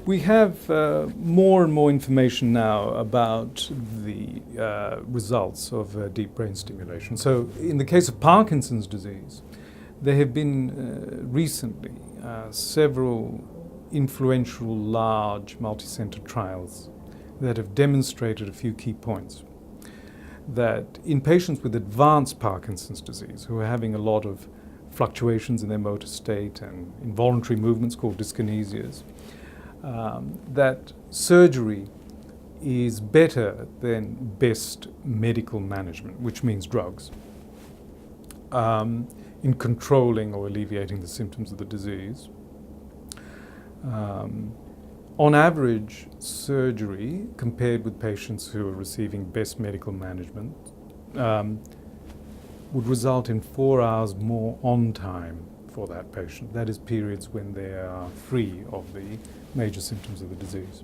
We have more and more information now about the results of deep brain stimulation. So in the case of Parkinson's disease, there have been recently several influential large multi-center trials that have demonstrated a few key points. That in patients with advanced Parkinson's disease who are having a lot of fluctuations in their motor state and involuntary movements called dyskinesias, that surgery is better than best medical management, which means drugs, in controlling or alleviating the symptoms of the disease. On average, surgery, compared with patients who are receiving best medical management, would result in 4 hours more on time for that patient. That is periods when they are free of the major symptoms of the disease,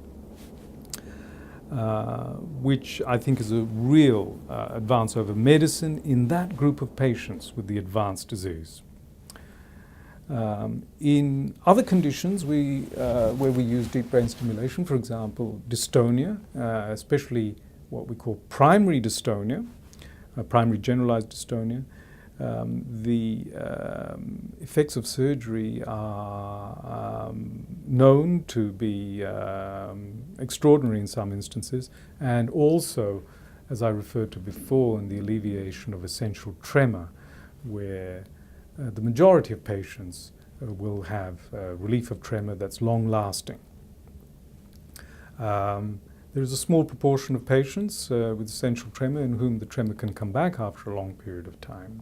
which I think is a real advance over medicine in that group of patients with the advanced disease. In other conditions where we use deep brain stimulation, for example, dystonia, especially what we call primary dystonia, primary generalized dystonia, the effects of surgery are known to be extraordinary in some instances, and also, as I referred to before, in the alleviation of essential tremor, where the majority of patients will have relief of tremor that's long-lasting. There is a small proportion of patients with essential tremor in whom the tremor can come back after a long period of time.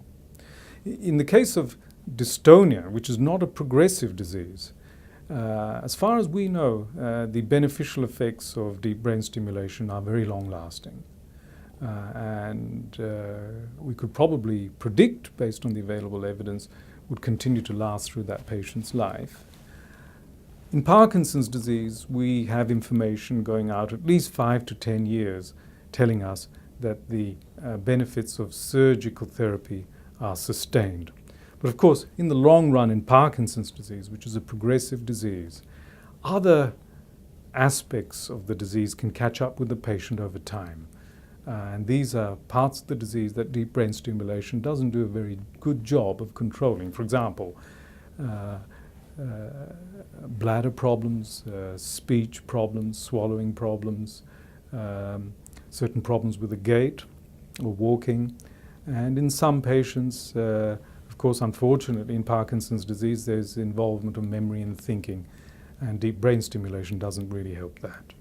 In the case of dystonia, which is not a progressive disease, as far as we know, the beneficial effects of deep brain stimulation are very long-lasting. And we could probably predict, based on the available evidence, would continue to last through that patient's life. In Parkinson's disease, we have information going out at least 5 to 10 years telling us that the benefits of surgical therapy are sustained. But of course, in the long run in Parkinson's disease, which is a progressive disease, other aspects of the disease can catch up with the patient over time. And these are parts of the disease that deep brain stimulation doesn't do a very good job of controlling. For example, bladder problems, speech problems, swallowing problems, certain problems with the gait or walking. And in some patients, of course, unfortunately, in Parkinson's disease, there's involvement of memory and thinking, and deep brain stimulation doesn't really help that.